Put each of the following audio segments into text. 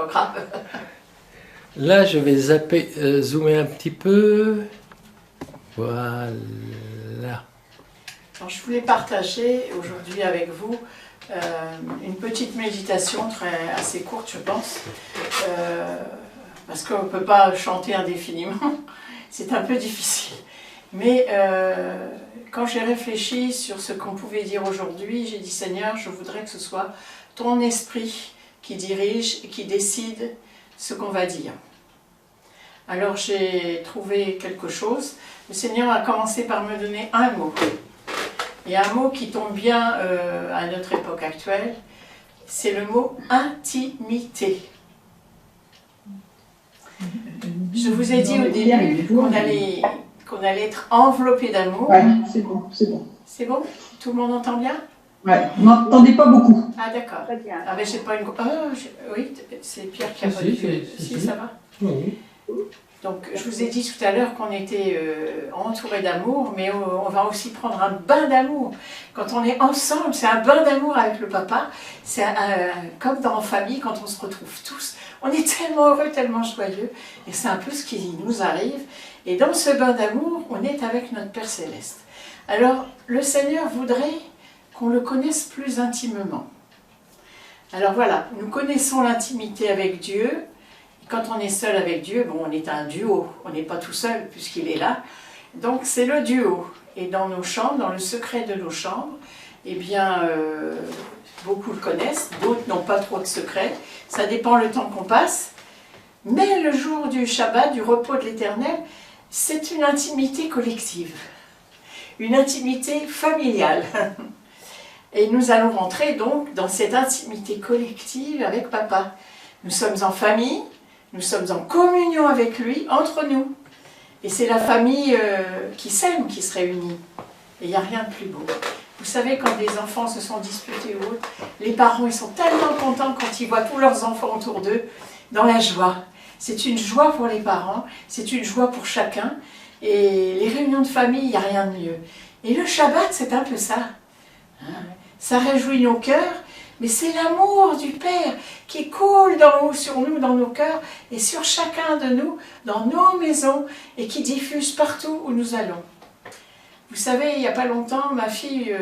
pas grave. Là, je vais zoomer un petit peu. Voilà. Alors, je voulais partager aujourd'hui avec vous une petite méditation assez courte, je pense, parce qu'on ne peut pas chanter indéfiniment, c'est un peu difficile. Mais quand j'ai réfléchi sur ce qu'on pouvait dire aujourd'hui, j'ai dit Seigneur, je voudrais que ce soit ton esprit qui dirige et qui décide ce qu'on va dire. Alors j'ai trouvé quelque chose. Le Seigneur a commencé par me donner un mot. Et un mot qui tombe bien à notre époque actuelle, c'est le mot intimité. Je vous ai dit au début qu'on allait être enveloppé d'amour. Ouais, c'est bon, c'est bon. C'est bon? Tout le monde entend bien? Ouais, vous n'entendez pas beaucoup. Ah d'accord. Ah ben j'ai pas une... oui, c'est Pierre qui a pas dit. Si, ça va? Oui. Donc je vous ai dit tout à l'heure qu'on était entouré d'amour, mais on va aussi prendre un bain d'amour. Quand on est ensemble, c'est un bain d'amour avec le papa. C'est comme dans la famille, quand on se retrouve tous. On est tellement heureux, tellement joyeux. Et c'est un peu ce qui nous arrive. Et dans ce bain d'amour, on est avec notre Père Céleste. Alors le Seigneur voudrait qu'on le connaisse plus intimement. Alors voilà, nous connaissons l'intimité avec Dieu. Quand on est seul avec Dieu, bon, on est un duo, on n'est pas tout seul puisqu'il est là. Donc c'est le duo. Et dans nos chambres, dans le secret de nos chambres, eh bien, beaucoup le connaissent, d'autres n'ont pas trop de secrets. Ça dépend le temps qu'on passe. Mais le jour du Shabbat, du repos de l'Éternel, c'est une intimité collective, une intimité familiale. Et nous allons rentrer donc dans cette intimité collective avec Papa. Nous sommes en famille. Nous sommes en communion avec lui, entre nous. Et c'est la famille qui s'aime, qui se réunit. Et il n'y a rien de plus beau. Vous savez, quand des enfants se sont disputés ou autre, les parents ils sont tellement contents quand ils voient tous leurs enfants autour d'eux, dans la joie. C'est une joie pour les parents, c'est une joie pour chacun. Et les réunions de famille, il n'y a rien de mieux. Et le Shabbat, c'est un peu ça. Ça réjouit nos cœurs. Mais c'est l'amour du Père qui coule d'en haut sur nous, dans nos cœurs, et sur chacun de nous, dans nos maisons, et qui diffuse partout où nous allons. Vous savez, il n'y a pas longtemps, ma fille,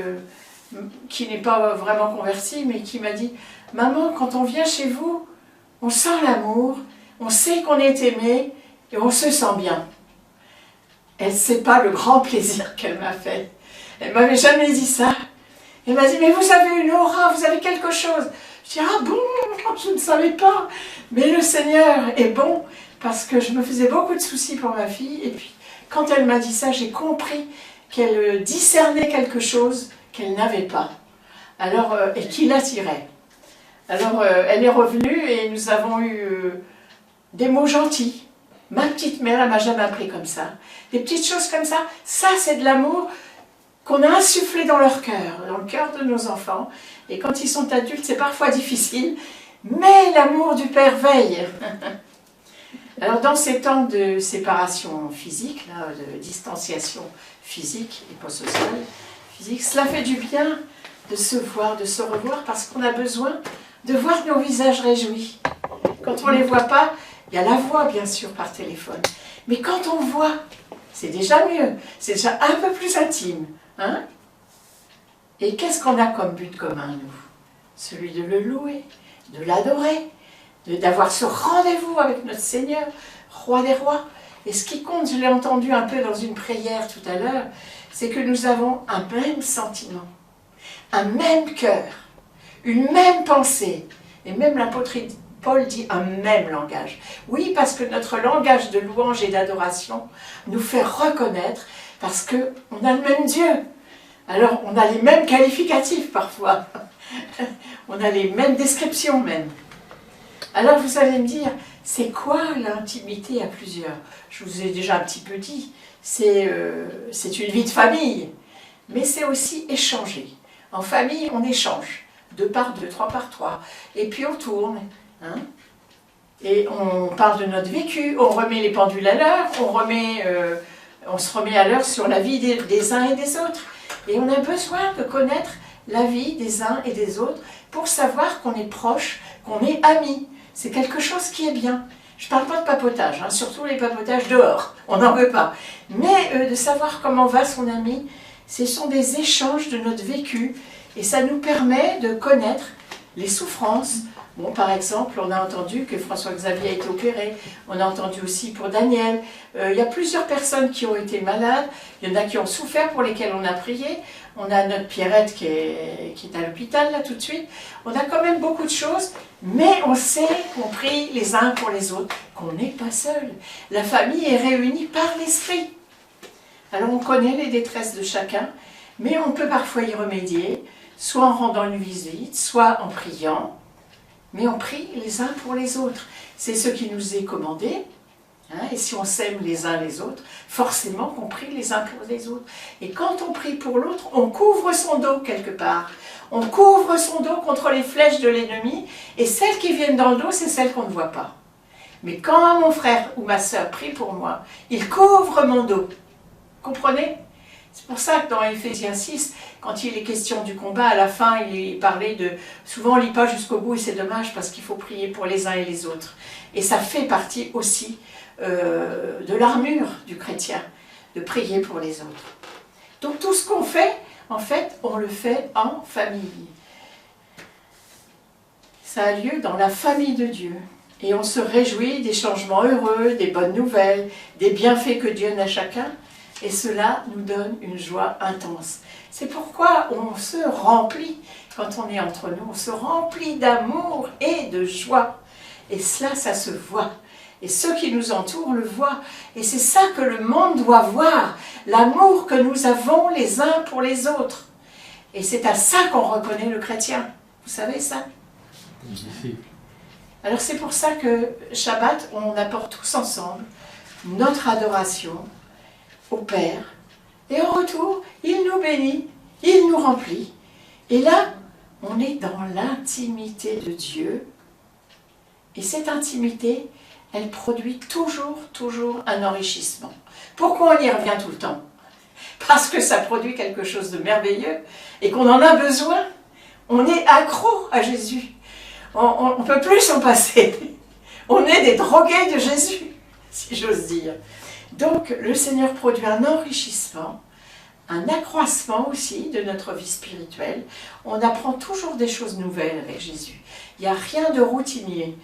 qui n'est pas vraiment convertie, mais qui m'a dit « Maman, quand on vient chez vous, on sent l'amour, on sait qu'on est aimé, et on se sent bien. » Elle ne sait pas le grand plaisir qu'elle m'a fait. Elle ne m'avait jamais dit ça. Elle m'a dit, mais vous avez une aura, vous avez quelque chose. Je dis, ah bon, je ne savais pas. Mais le Seigneur est bon, parce que je me faisais beaucoup de soucis pour ma fille. Et puis, quand elle m'a dit ça, j'ai compris qu'elle discernait quelque chose qu'elle n'avait pas. Alors, et qui l'attirait. Alors, elle est revenue et nous avons eu des mots gentils. Ma petite mère, elle ne m'a jamais appelé comme ça. Des petites choses comme ça, c'est de l'amour qu'on a insufflé dans leur cœur, dans le cœur de nos enfants. Et quand ils sont adultes, c'est parfois difficile, mais l'amour du Père veille. Alors dans ces temps de séparation physique, là, de distanciation physique et pas sociale, physique, cela fait du bien de se voir, de se revoir, parce qu'on a besoin de voir nos visages réjouis. Quand on ne les voit pas, il y a la voix bien sûr par téléphone, mais quand on voit, c'est déjà mieux, c'est déjà un peu plus intime. Hein? Et qu'est-ce qu'on a comme but commun, nous? Celui de le louer, de l'adorer, d'avoir ce rendez-vous avec notre Seigneur, Roi des rois. Et ce qui compte, je l'ai entendu un peu dans une prière tout à l'heure, c'est que nous avons un même sentiment, un même cœur, une même pensée. Et même l'apôtre Paul dit un même langage. Oui, parce que notre langage de louange et d'adoration nous fait reconnaître, parce qu'on a le même Dieu. Alors, on a les mêmes qualificatifs parfois. On a les mêmes descriptions même. Alors, vous allez me dire, c'est quoi l'intimité à plusieurs? Je vous ai déjà un petit peu dit, c'est une vie de famille. Mais c'est aussi échanger. En famille, on échange. 2 par 2, 3 par 3. Et puis on tourne. Hein? Et on parle de notre vécu, on remet les pendules à l'heure, on se remet à l'heure sur la vie des uns et des autres. Et on a besoin de connaître la vie des uns et des autres pour savoir qu'on est proche, qu'on est amis. c'est quelque chose qui est bien. Je ne parle pas de papotage, hein, surtout les papotages dehors, on n'en veut pas. Mais de savoir comment va son ami, ce sont des échanges de notre vécu et ça nous permet de connaître les souffrances. Bon, par exemple, on a entendu que François-Xavier a été opéré, on a entendu aussi pour Daniel. Il y a plusieurs personnes qui ont été malades, il y en a qui ont souffert pour lesquelles on a prié. On a notre Pierrette qui est à l'hôpital là tout de suite. On a quand même beaucoup de choses, mais on sait qu'on prie les uns pour les autres, qu'on n'est pas seul. La famille est réunie par l'Esprit. Alors on connaît les détresses de chacun, mais on peut parfois y remédier, soit en rendant une visite, soit en priant. Mais on prie les uns pour les autres. C'est ce qui nous est commandé. Hein, et si on s'aime les uns les autres, forcément qu'on prie les uns pour les autres. Et quand on prie pour l'autre, on couvre son dos quelque part. On couvre son dos contre les flèches de l'ennemi. Et celles qui viennent dans le dos, c'est celles qu'on ne voit pas. Mais quand mon frère ou ma sœur prie pour moi, il couvre mon dos. Comprenez ? C'est pour ça que dans Éphésiens 6, quand il est question du combat, à la fin, il parlait de... Souvent, on ne lit pas jusqu'au bout et c'est dommage parce qu'il faut prier pour les uns et les autres. Et ça fait partie aussi de l'armure du chrétien, de prier pour les autres. Donc tout ce qu'on fait, en fait, on le fait en famille. Ça a lieu dans la famille de Dieu. Et on se réjouit des changements heureux, des bonnes nouvelles, des bienfaits que Dieu donne à chacun. Et cela nous donne une joie intense. C'est pourquoi on se remplit, quand on est entre nous, on se remplit d'amour et de joie. Et cela, ça se voit. Et ceux qui nous entourent le voient. Et c'est ça que le monde doit voir, l'amour que nous avons les uns pour les autres. Et c'est à ça qu'on reconnaît le chrétien. Vous savez ça? Magnifique. Alors c'est pour ça que Shabbat, on apporte tous ensemble notre adoration au Père. Et en retour, il nous bénit, il nous remplit. Et là, on est dans l'intimité de Dieu. Et cette intimité, elle produit toujours un enrichissement. Pourquoi on y revient tout le temps? Parce que ça produit quelque chose de merveilleux et qu'on en a besoin. On est accro à Jésus. On ne peut plus s'en passer. On est des drogués de Jésus, si j'ose dire. Donc, le Seigneur produit un enrichissement, un accroissement aussi de notre vie spirituelle. On apprend toujours des choses nouvelles avec Jésus. Il n'y a rien de routinier.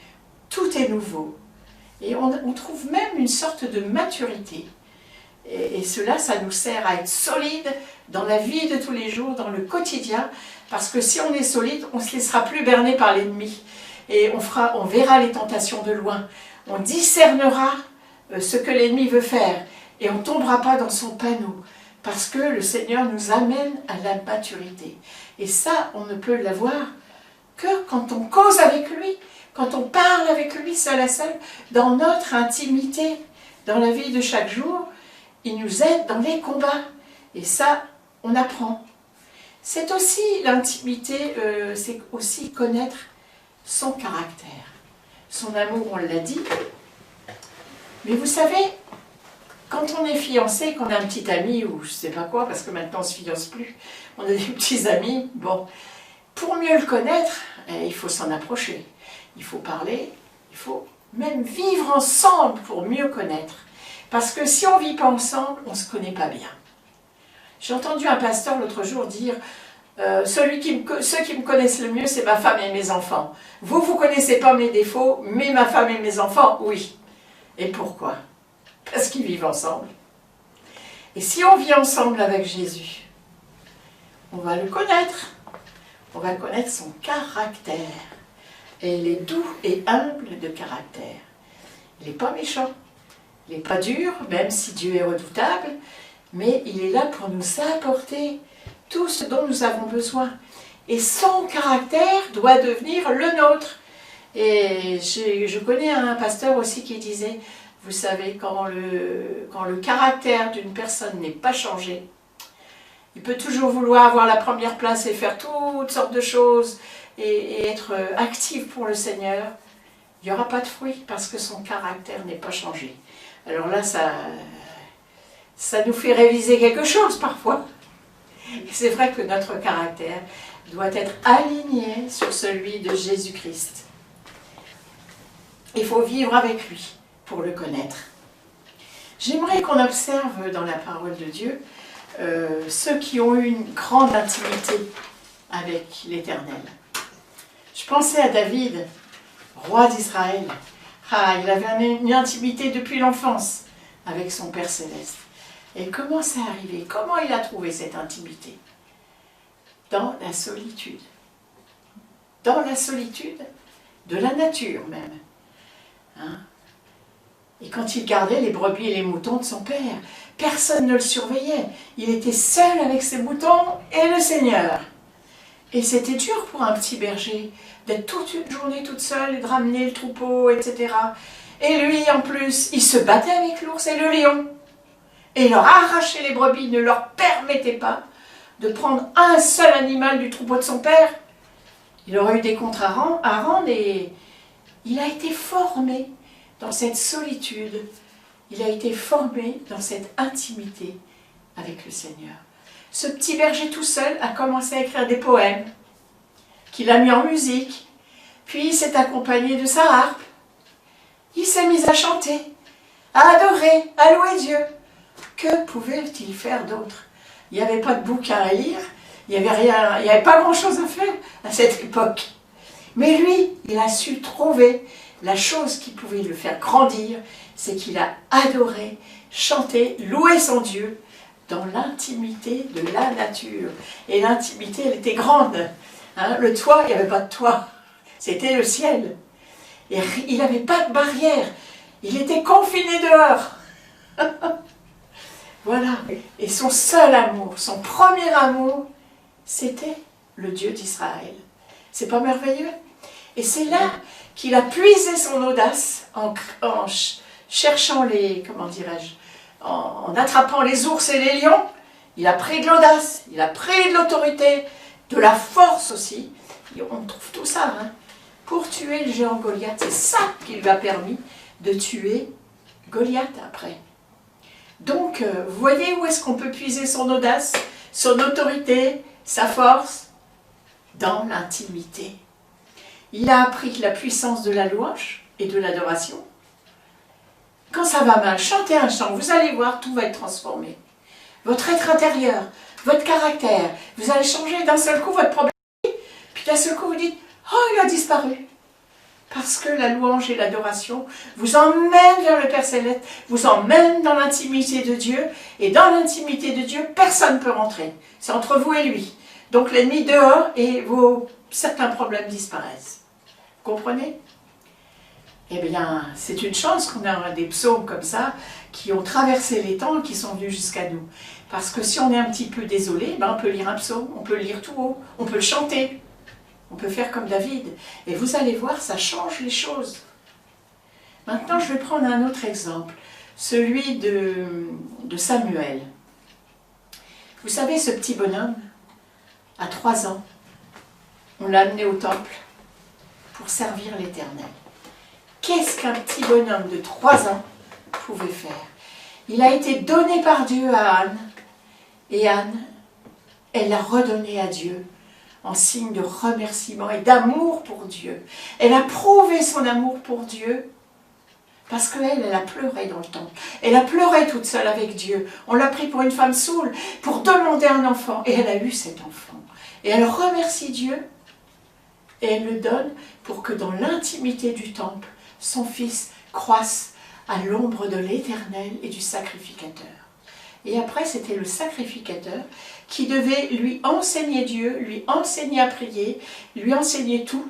Tout est nouveau. Et on trouve même une sorte de maturité. Et cela, ça nous sert à être solide dans la vie de tous les jours, dans le quotidien, parce que si on est solide, on ne se laissera plus berner par l'ennemi. Et on verra les tentations de loin. On discernera ce que l'ennemi veut faire. Et on ne tombera pas dans son panneau. Parce que le Seigneur nous amène à la maturité. Et ça, on ne peut l'avoir que quand on cause avec lui, quand on parle avec lui seul à seul, dans notre intimité, dans la vie de chaque jour. Il nous aide dans les combats. Et ça, on apprend. C'est aussi l'intimité, c'est aussi connaître son caractère. Son amour, on l'a dit. Mais vous savez, quand on est fiancé, qu'on a un petit ami, ou je ne sais pas quoi, parce que maintenant on ne se fiance plus, on a des petits amis, bon, pour mieux le connaître, il faut s'en approcher. Il faut parler, il faut même vivre ensemble pour mieux connaître. Parce que si on ne vit pas ensemble, on ne se connaît pas bien. J'ai entendu un pasteur l'autre jour dire ceux qui me connaissent le mieux, c'est ma femme et mes enfants. Vous ne connaissez pas mes défauts, mais ma femme et mes enfants, oui. Et pourquoi? Parce qu'ils vivent ensemble. Et si on vit ensemble avec Jésus, on va le connaître. On va connaître son caractère. Et il est doux et humble de caractère. Il n'est pas méchant. Il n'est pas dur, même si Dieu est redoutable, mais il est là pour nous apporter tout ce dont nous avons besoin. Et son caractère doit devenir le nôtre. Et je connais un pasteur aussi qui disait, vous savez, quand le caractère d'une personne n'est pas changé, il peut toujours vouloir avoir la première place et faire toutes sortes de choses et être actif pour le Seigneur. Il n'y aura pas de fruit parce que son caractère n'est pas changé. Alors là, ça nous fait réviser quelque chose parfois. C'est vrai que notre caractère doit être aligné sur celui de Jésus-Christ. Il faut vivre avec lui pour le connaître. J'aimerais qu'on observe dans la parole de Dieu ceux qui ont eu une grande intimité avec l'Éternel. Je pensais à David, roi d'Israël. Ah, il avait une intimité depuis l'enfance avec son Père Céleste. Et comment c'est arrivé? Comment il a trouvé cette intimité? Dans la solitude. Dans la solitude de la nature même. Hein? Et quand il gardait les brebis et les moutons de son père, personne ne le surveillait. Il était seul avec ses moutons et le Seigneur. Et c'était dur pour un petit berger d'être toute une journée toute seule et de ramener le troupeau, etc. Et lui, en plus, il se battait avec l'ours et le lion. Et il leur arrachait les brebis, il ne leur permettait pas de prendre un seul animal du troupeau de son père. Il aurait eu des comptes à rendre et il a été formé dans cette solitude. Il a été formé dans cette intimité avec le Seigneur. Ce petit berger tout seul a commencé à écrire des poèmes qu'il a mis en musique, puis il s'est accompagné de sa harpe. Il s'est mis à chanter, à adorer, à louer Dieu. Que pouvait-il faire d'autre? Il n'y avait pas de bouquin à lire, il n'y avait pas grand-chose à faire à cette époque. Mais lui, il a su trouver la chose qui pouvait le faire grandir, c'est qu'il a adoré, chanté, loué son Dieu dans l'intimité de la nature. Et l'intimité, elle était grande. Hein, le toit, il n'y avait pas de toit. C'était le ciel. Et il n'avait pas de barrière. Il était confiné dehors. Voilà. Et son seul amour, son premier amour, c'était le Dieu d'Israël. C'est pas merveilleux? Et c'est là qu'il a puisé son audace en cherchant les, comment dirais-je, en attrapant les ours et les lions. Il a pris de l'audace, il a pris de l'autorité, de la force aussi. Et on trouve tout ça, hein, pour tuer le géant Goliath. C'est ça qui lui a permis de tuer Goliath après. Donc, vous voyez où est-ce qu'on peut puiser son audace, son autorité, sa force? Dans l'intimité. Il a appris la puissance de la louange et de l'adoration. Quand ça va mal, chantez un chant, vous allez voir, tout va être transformé. Votre être intérieur, votre caractère, vous allez changer d'un seul coup votre problème, puis d'un seul coup vous dites « Oh, il a disparu !» Parce que la louange et l'adoration vous emmènent vers le Père Céleste, vous emmènent dans l'intimité de Dieu, et dans l'intimité de Dieu, personne ne peut rentrer. C'est entre vous et lui. Donc l'ennemi dehors et certains problèmes disparaissent. Vous comprenez? Eh bien, c'est une chance qu'on a des psaumes comme ça, qui ont traversé les temps, qui sont venus jusqu'à nous. Parce que si on est un petit peu désolé, ben on peut lire un psaume, on peut le lire tout haut, on peut le chanter. On peut faire comme David. Et vous allez voir, ça change les choses. Maintenant, je vais prendre un autre exemple. Celui de Samuel. Vous savez, ce petit bonhomme, à 3 ans, on l'a amené au temple pour servir l'Éternel. Qu'est-ce qu'un petit bonhomme de 3 ans pouvait faire? Il a été donné par Dieu à Anne. Et Anne, elle l'a redonné à Dieu en signe de remerciement et d'amour pour Dieu. Elle a prouvé son amour pour Dieu parce qu'elle a pleuré dans le temple. Elle a pleuré toute seule avec Dieu. On l'a pris pour une femme saoule pour demander un enfant. Et elle a eu cet enfant. Et elle remercie Dieu et elle le donne pour que dans l'intimité du temple, son fils croisse à l'ombre de l'Éternel et du sacrificateur. Et après, c'était le sacrificateur qui devait lui enseigner Dieu, lui enseigner à prier, lui enseigner tout.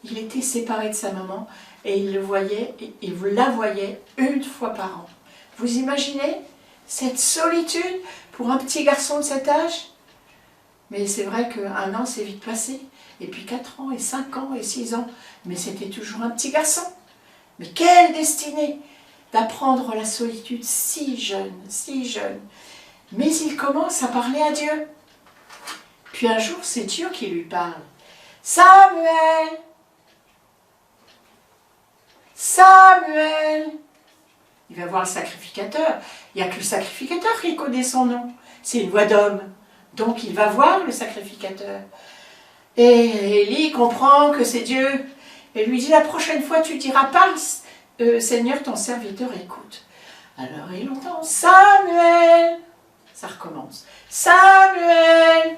Il était séparé de sa maman et il le voyait, il la voyait une fois par an. Vous imaginez cette solitude pour un petit garçon de cet âge? Mais c'est vrai qu'1 an, c'est vite passé. Et puis 4 ans, et 5 ans, et 6 ans. Mais c'était toujours un petit garçon. Mais quelle destinée d'apprendre la solitude si jeune, si jeune. Mais il commence à parler à Dieu. Puis un jour, c'est Dieu qui lui parle. « Samuel! Samuel !» Il va voir le sacrificateur. Il n'y a que le sacrificateur qui connaît son nom. C'est une voix d'homme. Donc il va voir le sacrificateur. Et Élie comprend que c'est Dieu. et lui dit, la prochaine fois tu diras pas, Seigneur, ton serviteur écoute. Alors il entend, Samuel, ça recommence, Samuel.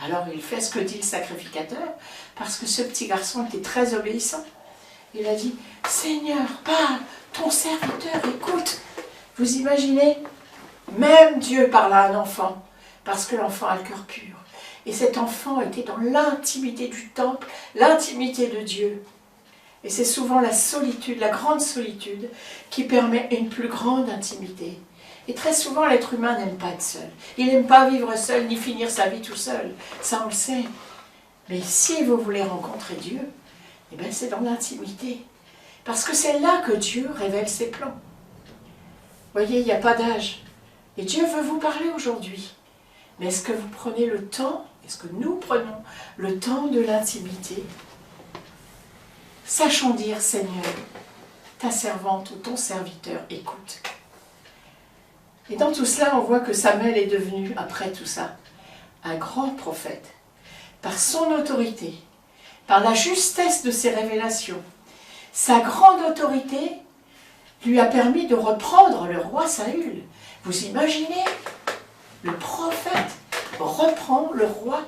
Alors il fait ce que dit le sacrificateur, parce que ce petit garçon était très obéissant. Il a dit, Seigneur, parle, ton serviteur écoute. Vous imaginez, même Dieu parle à un enfant, parce que l'enfant a le cœur pur. Et cet enfant était dans l'intimité du temple, l'intimité de Dieu. Et c'est souvent la solitude, la grande solitude, qui permet une plus grande intimité. Et très souvent, l'être humain n'aime pas être seul. Il n'aime pas vivre seul, ni finir sa vie tout seul. Ça, on le sait. Mais si vous voulez rencontrer Dieu, eh bien, c'est dans l'intimité. Parce que c'est là que Dieu révèle ses plans. Vous voyez, il n'y a pas d'âge. Et Dieu veut vous parler aujourd'hui. Mais est-ce que vous prenez le temps, est-ce que nous prenons le temps de l'intimité? Sachons dire, Seigneur, ta servante ou ton serviteur écoute. Et dans tout cela, on voit que Samuel est devenu, après tout ça, un grand prophète. Par son autorité, par la justesse de ses révélations, sa grande autorité lui a permis de reprendre le roi Saül. Vous imaginez? Le prophète reprend le roi.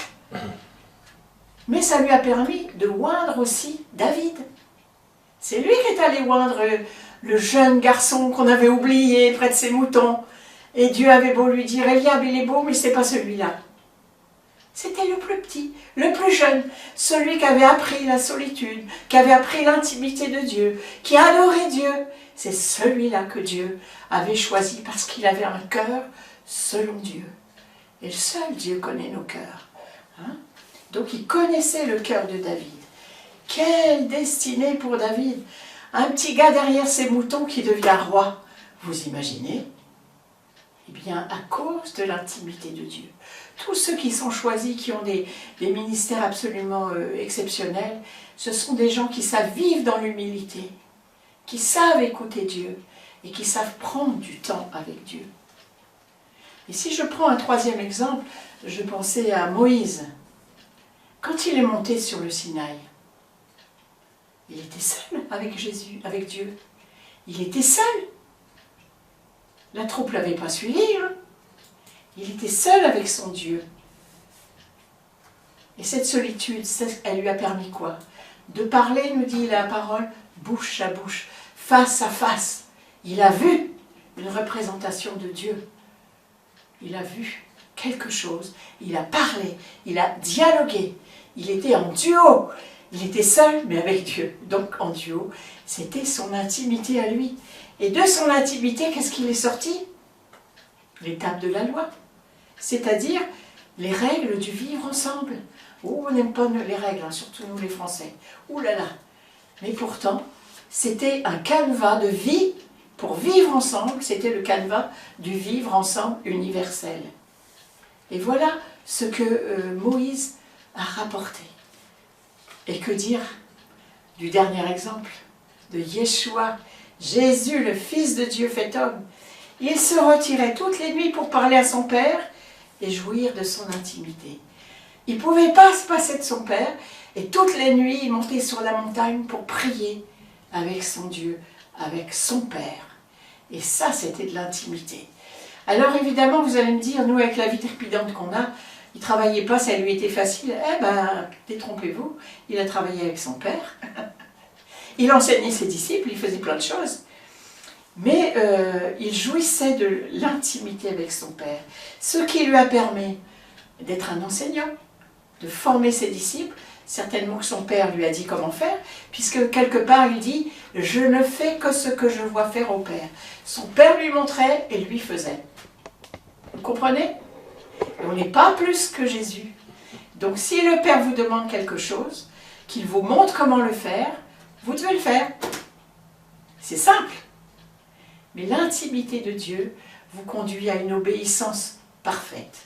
Mais ça lui a permis de oindre aussi David. C'est lui qui est allé oindre le jeune garçon qu'on avait oublié près de ses moutons. Et Dieu avait beau lui dire, Eliab, il est beau, mais ce n'est pas celui-là. C'était le plus petit, le plus jeune, celui qui avait appris la solitude, qui avait appris l'intimité de Dieu, qui adorait Dieu. C'est celui-là que Dieu avait choisi parce qu'il avait un cœur selon Dieu. Et seul Dieu connaît nos cœurs. Hein? Donc il connaissait le cœur de David. Quelle destinée pour David! Un petit gars derrière ses moutons qui devient roi. Vous imaginez? Eh bien, à cause de l'intimité de Dieu. Tous ceux qui sont choisis, qui ont des ministères absolument exceptionnels, ce sont des gens qui savent vivre dans l'humilité, qui savent écouter Dieu et qui savent prendre du temps avec Dieu. Et si je prends un troisième exemple, je pensais à Moïse. Quand il est monté sur le Sinaï, il était seul avec Jésus, avec Dieu. Il était seul. La troupe ne l'avait pas suivi. Hein. Il était seul avec son Dieu. Et cette solitude, elle lui a permis quoi? De parler, nous dit la parole, bouche à bouche, face à face. Il a vu une représentation de Dieu. Il a vu quelque chose. Il a parlé. Il a dialogué. Il était en duo. Il était seul, mais avec Dieu. Donc en duo, c'était son intimité à lui. Et de son intimité, qu'est-ce qu'il est sorti? L'étape de la loi. C'est-à-dire les règles du vivre ensemble. Oh, on n'aime pas les règles, hein, surtout nous les Français. Ouh là là. Mais pourtant, c'était un canevas de vie pour vivre ensemble. C'était le canevas du vivre ensemble universel. Et voilà ce que Moïse a rapporté. Et que dire du dernier exemple, de Yeshua, Jésus, le Fils de Dieu fait homme. Il se retirait toutes les nuits pour parler à son Père et jouir de son intimité. Il ne pouvait pas se passer de son Père et toutes les nuits, il montait sur la montagne pour prier avec son Dieu, avec son Père. Et ça, c'était de l'intimité. Alors évidemment, vous allez me dire, nous, avec la vie trépidante qu'on a, il ne travaillait pas, ça lui était facile. Eh ben, détrompez-vous, il a travaillé avec son Père. Il enseignait ses disciples, il faisait plein de choses. Mais il jouissait de l'intimité avec son Père. Ce qui lui a permis d'être un enseignant, de former ses disciples. Certainement que son Père lui a dit comment faire, puisque quelque part il dit « Je ne fais que ce que je vois faire au Père ». Son Père lui montrait et lui faisait. Vous comprenez? Et on n'est pas plus que Jésus. Donc si le Père vous demande quelque chose, qu'il vous montre comment le faire, vous devez le faire. C'est simple. Mais l'intimité de Dieu vous conduit à une obéissance parfaite.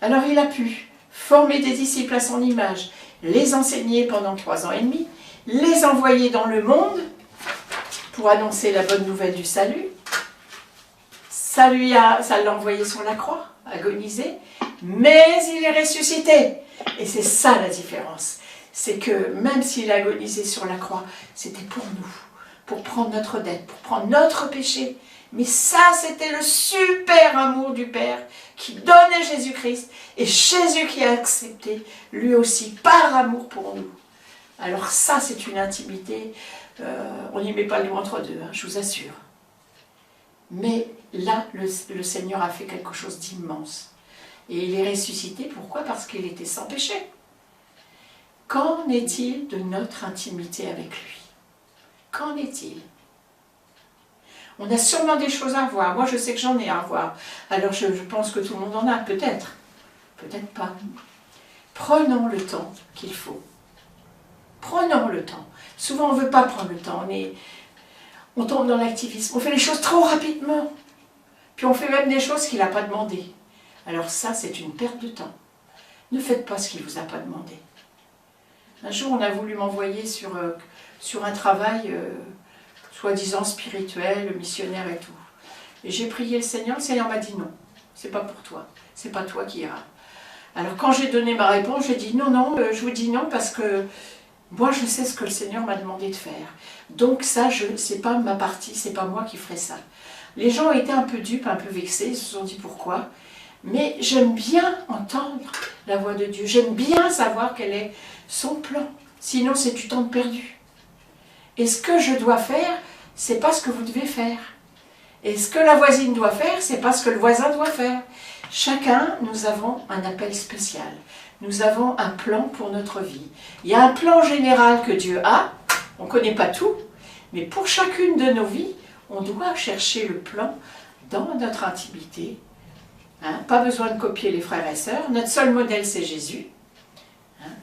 Alors il a pu former des disciples à son image, les enseigner pendant 3 ans et demi, les envoyer dans le monde pour annoncer la bonne nouvelle du salut. Ça l'a envoyé sur la croix, agonisé, mais il est ressuscité. Et c'est ça la différence. c'est que même s'il a agonisé sur la croix, c'était pour nous, pour prendre notre dette, pour prendre notre péché. Mais ça, c'était le super amour du Père qui donnait Jésus-Christ, et Jésus qui a accepté, lui aussi, par amour pour nous. Alors ça, c'est une intimité, on n'y met pas le mot entre deux, hein, je vous assure. Mais là, le Seigneur a fait quelque chose d'immense. Et il est ressuscité, pourquoi? Parce qu'il était sans péché. Qu'en est-il de notre intimité avec lui? Qu'en est-il? On a sûrement des choses à voir. Moi, je sais que j'en ai à voir. Alors, je pense que tout le monde en a, peut-être. Peut-être pas. Prenons le temps qu'il faut. Prenons le temps. Souvent, on ne veut pas prendre le temps. On tombe dans l'activisme. On fait les choses trop rapidement. Puis, on fait même des choses qu'il n'a pas demandé. Alors ça, c'est une perte de temps. Ne faites pas ce qu'il ne vous a pas demandé. Un jour, on a voulu m'envoyer sur un travail... soi-disant spirituel, missionnaire et tout. Et j'ai prié le Seigneur m'a dit non, c'est pas pour toi, c'est pas toi qui iras. Alors quand j'ai donné ma réponse, j'ai dit non, je vous dis non parce que moi je sais ce que le Seigneur m'a demandé de faire. Donc ça, c'est pas ma partie, c'est pas moi qui ferai ça. Les gens étaient un peu dupes, un peu vexés, ils se sont dit pourquoi. Mais j'aime bien entendre la voix de Dieu, j'aime bien savoir quel est son plan. Sinon c'est du temps perdu. Et ce que je dois faire, c'est pas ce que vous devez faire. Et ce que la voisine doit faire, c'est pas ce que le voisin doit faire. Chacun, nous avons un appel spécial. Nous avons un plan pour notre vie. Il y a un plan général que Dieu a, on ne connaît pas tout, mais pour chacune de nos vies, on doit chercher le plan dans notre intimité. Hein, pas besoin de copier les frères et sœurs. Notre seul modèle, c'est Jésus. Hein,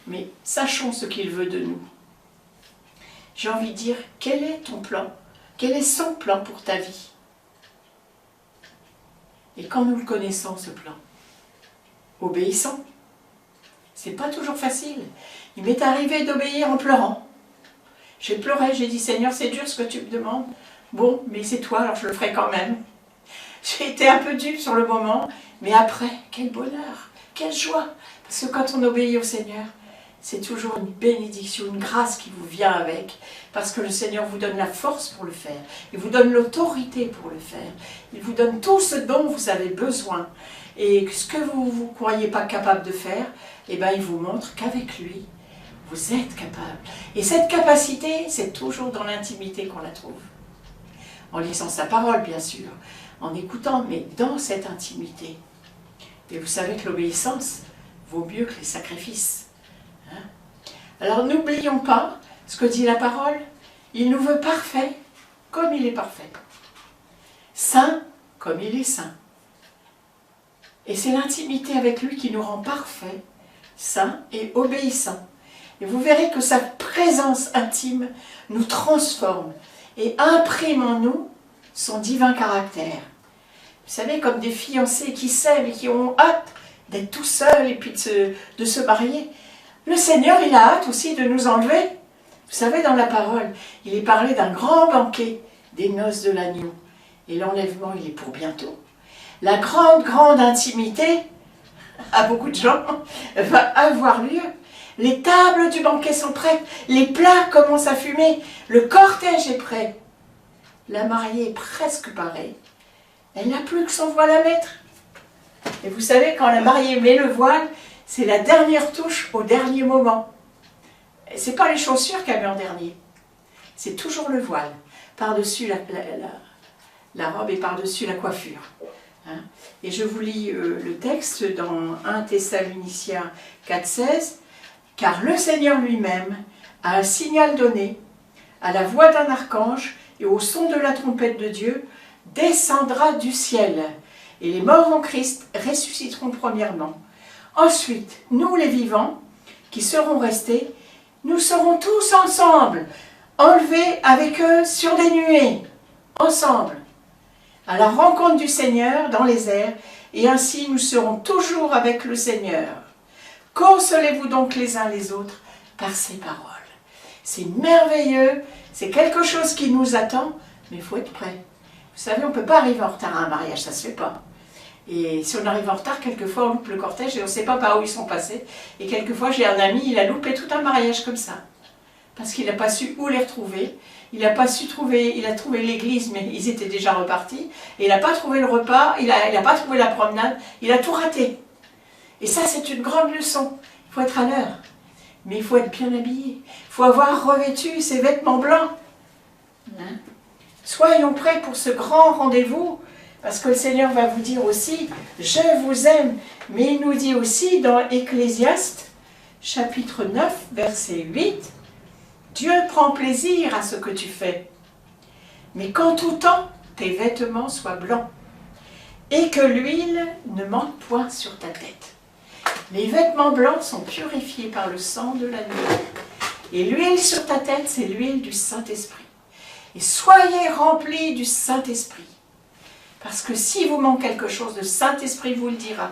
mais sachons ce qu'il veut de nous. J'ai envie de dire, quel est ton plan? Quel est son plan pour ta vie? Et quand nous le connaissons, ce plan, obéissons. C'est pas toujours facile. Il m'est arrivé d'obéir en pleurant. J'ai pleuré, j'ai dit, Seigneur, c'est dur ce que tu me demandes. Bon, mais c'est toi, alors je le ferai quand même. J'ai été un peu dupe sur le moment, mais après, quel bonheur, quelle joie. Parce que quand on obéit au Seigneur, c'est toujours une bénédiction, une grâce qui vous vient avec, parce que le Seigneur vous donne la force pour le faire, il vous donne l'autorité pour le faire, il vous donne tout ce dont vous avez besoin, et ce que vous ne croyez pas capable de faire, eh bien, il vous montre qu'avec lui, vous êtes capable. Et cette capacité, c'est toujours dans l'intimité qu'on la trouve. En lisant sa parole, bien sûr, en écoutant, mais dans cette intimité. Et vous savez que l'obéissance vaut mieux que les sacrifices. Alors n'oublions pas ce que dit la parole, il nous veut parfaits comme il est parfait, saint comme il est saint. Et c'est l'intimité avec lui qui nous rend parfaits, saints et obéissants. Et vous verrez que sa présence intime nous transforme et imprime en nous son divin caractère. Vous savez, comme des fiancés qui s'aiment et qui ont hâte d'être tout seuls et puis de se marier. Le Seigneur, il a hâte aussi de nous enlever. Vous savez, dans la parole, il est parlé d'un grand banquet, des noces de l'agneau. Et l'enlèvement, il est pour bientôt. La grande intimité, à beaucoup de gens, va avoir lieu. Les tables du banquet sont prêtes, les plats commencent à fumer, le cortège est prêt. La mariée est presque parée. Elle n'a plus que son voile à mettre. Et vous savez, quand la mariée met le voile, c'est la dernière touche au dernier moment. Ce n'est pas les chaussures qu'elle met en dernier. C'est toujours le voile. Par-dessus la robe et par-dessus la coiffure. Hein? Et je vous lis le texte dans 1 Thessaloniciens 4,16. « Car le Seigneur lui-même a un signal donné, à la voix d'un archange et au son de la trompette de Dieu, descendra du ciel. Et les morts en Christ ressusciteront premièrement. Ensuite, nous les vivants, qui serons restés, nous serons tous ensemble, enlevés avec eux sur des nuées, ensemble, à la rencontre du Seigneur dans les airs, et ainsi nous serons toujours avec le Seigneur. Consolez-vous donc les uns les autres par ces paroles. C'est merveilleux, c'est quelque chose qui nous attend, mais il faut être prêt. Vous savez, on ne peut pas arriver en retard à un mariage, ça ne se fait pas. Et si on arrive en retard, quelquefois on loupe le cortège et on ne sait pas par où ils sont passés. Et quelquefois j'ai un ami, il a loupé tout un mariage comme ça. Parce qu'il n'a pas su où les retrouver. Il n'a pas su trouver, il a trouvé l'église, mais ils étaient déjà repartis. Et il n'a pas trouvé le repas, il n'a pas trouvé la promenade, il a tout raté. Et ça, c'est une grande leçon. Il faut être à l'heure. Mais il faut être bien habillé. Il faut avoir revêtu ses vêtements blancs. Hein? Soyons prêts pour ce grand rendez-vous, parce que le Seigneur va vous dire aussi, je vous aime. Mais il nous dit aussi dans Ecclésiaste, chapitre 9, verset 8, Dieu prend plaisir à ce que tu fais, mais qu'en tout temps, tes vêtements soient blancs, et que l'huile ne manque point sur ta tête. Les vêtements blancs sont purifiés par le sang de l'agneau. Et l'huile sur ta tête, c'est l'huile du Saint-Esprit. Et soyez remplis du Saint-Esprit. Parce que si vous manque quelque chose, le Saint-Esprit vous le dira.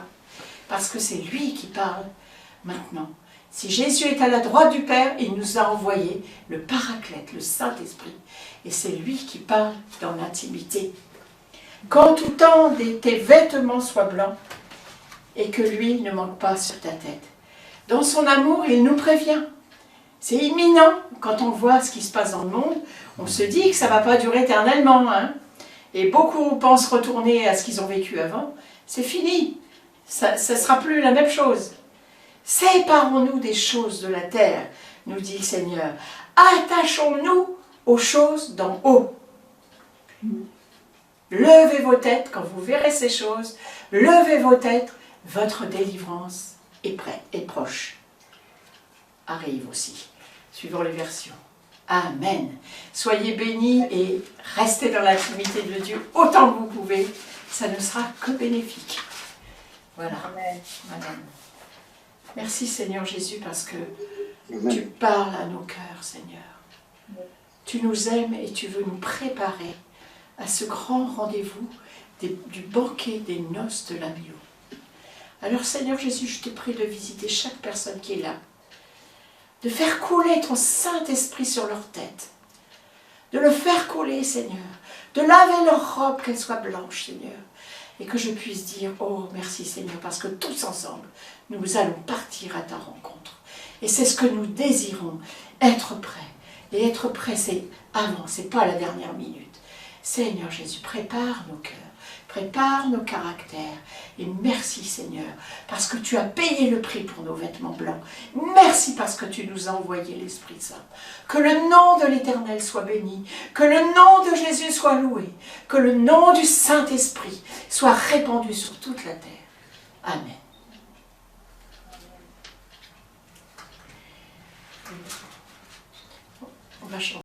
Parce que c'est lui qui parle maintenant. Si Jésus est à la droite du Père, il nous a envoyé le Paraclète, le Saint-Esprit. Et c'est lui qui parle dans l'intimité. Qu'en tout temps, tes vêtements soient blancs et que l'huile ne manque pas sur ta tête. Dans son amour, il nous prévient. C'est imminent. Quand on voit ce qui se passe dans le monde, on se dit que ça ne va pas durer éternellement. Hein. Et beaucoup pensent retourner à ce qu'ils ont vécu avant. C'est fini. Ça ne sera plus la même chose. Séparons-nous des choses de la terre, nous dit le Seigneur. Attachons-nous aux choses d'en haut. Levez vos têtes quand vous verrez ces choses. Levez vos têtes. Votre délivrance est prête, est proche. Arrive aussi, suivant les versions. Amen. Soyez bénis et restez dans l'intimité de Dieu autant que vous pouvez. Ça ne sera que bénéfique. Voilà. Amen. Amen. Merci Seigneur Jésus parce que tu parles à nos cœurs, Seigneur. Tu nous aimes et tu veux nous préparer à ce grand rendez-vous du banquet des noces de l'agneau. Alors Seigneur Jésus, je te prie de visiter chaque personne qui est là, de faire couler ton Saint-Esprit sur leur tête, de le faire couler, Seigneur, de laver leur robe, qu'elle soit blanche, Seigneur, et que je puisse dire, oh merci Seigneur, parce que tous ensemble, nous allons partir à ta rencontre. Et c'est ce que nous désirons, être prêts. Et être prêts, c'est avant, c'est pas la dernière minute. Seigneur Jésus, prépare nos cœurs, prépare nos caractères. Et merci Seigneur, parce que tu as payé le prix pour nos vêtements blancs. Merci parce que tu nous as envoyé l'Esprit Saint. Que le nom de l'Éternel soit béni, que le nom de Jésus soit loué, que le nom du Saint-Esprit soit répandu sur toute la terre. Amen. On va chanter.